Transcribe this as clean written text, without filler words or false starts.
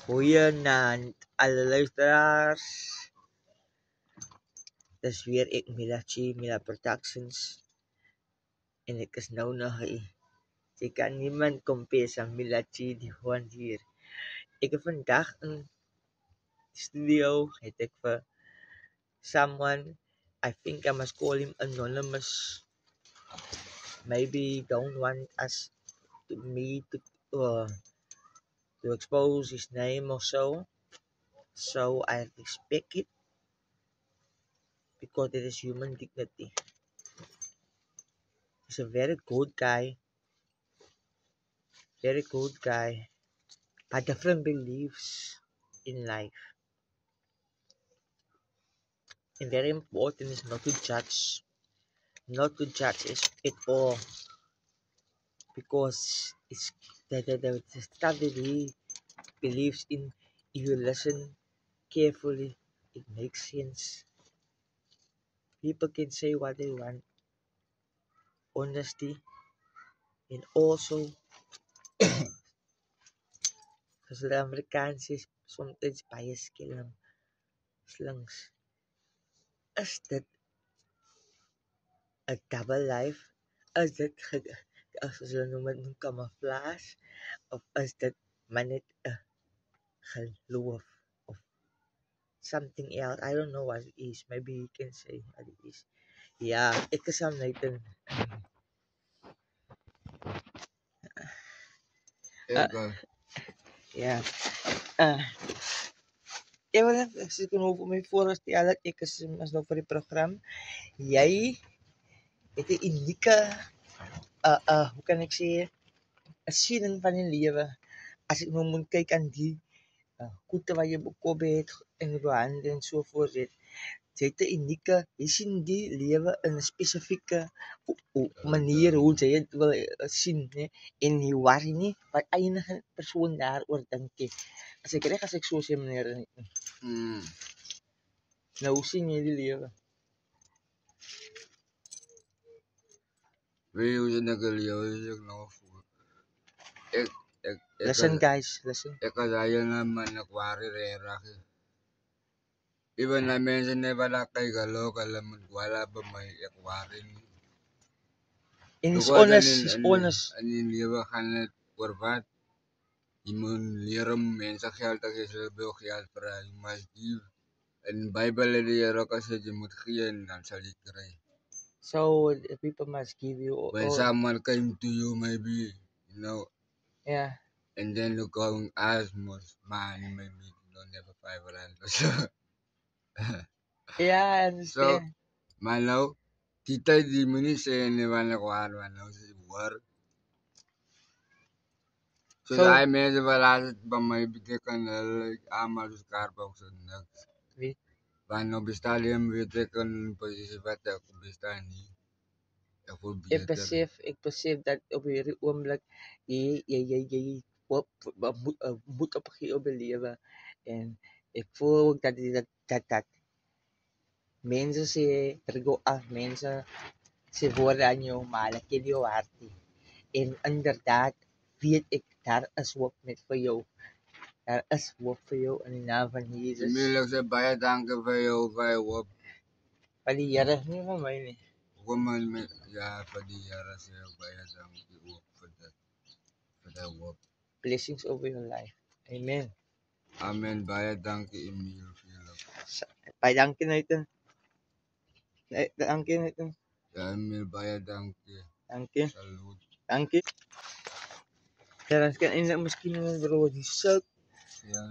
Goeienaand alle luisteraars. Dis weer ek Mila Productions en ek is nou nog hier. Jy kan niemand compare aan Milachi die gewoon hier. Ek het vandag in die studio het ek vir someone, I think I must call him anonymous. Maybe don't want us to expose his name or so. So I respect it because it is human dignity. He's a very good guy, but different beliefs in life. And very important is not to judge it all, because it's the stuff that he believes in. If you listen carefully, it makes sense. People can say what they want, honesty, and also, as the Americans say, sometimes bias kill them. Slings. Is dit a double life? Is dit as hulle noem dit camouflage, of is dit maar net 'n geloof of something else? I don't know what it is. Maybe you can say what it is. Ja, ek is aan Nathan. Ja. Ek wil net as ek nou vir my voorstel dat ek is nou vir die program. Jy het 'n unieke hoe kan ek sê 'n siening van die lewe. As ek nou moet kyk aan die goede wat jy bekop het in jou hande en so voort het. Jy het 'n unieke, jy sien die lewe in 'n spesifieke manier hoe jy dit wil sien, né? En jy worry nie wat enige persoon daaroor dink nie. As ek reg as ek so sê meneer. Nou hoe sien jy die lewe? Weet hoe sien ek die lewe as ek nou voel? Listen guys, listen. Ek as hy man ek worry regtig. Even na mense net wat daar kyk hulle moet wala by my ek worry nie. En is honest. In die lewe gaan net oor wat jy moet leer om mense geld te gee, hulle wil geld vra, jy must give. In die Bybel het die Here ook gesê jy moet gee en dan sal jy kry. So people must give you when someone came to you maybe, you know. Yeah. And then you go and ask most money, maybe you don't have a $5 or so. Yeah, I understand. So, maar nou, die tyd die moenie sê nie wanneer ek waar, want nou is die hoor. So daai mense wat laat het by my beteken hulle almal is kaartboks en niks. Wie? Want nou stadium weet ek in posisie wat ek bestaan nie. Ek besef dat op hierdie oomblik jy moet op gee op lewe, en ek voel ook dat mense sê tergo af, mense sê woorde aan jou, maar hulle ken jou hart nie. En inderdaad weet ek daar is hoop net vir jou. Daar is hoop vir jou in die naam van Jesus. Ek sê baie dankie vir jou vir hoop. Van die Here, nie van my nie. Ja, vir die Here sê ek baie dankie ook vir dat hoop. Blessings over your life. Amen. Amen. Baie dankie Emil vir jou. Baie dankie Nathan. Dankie Nathan. Ja, Emil, baie dankie. Dankie. Salut. Dankie. Ja, dan kan eintlik miskien bro die sout. Ja.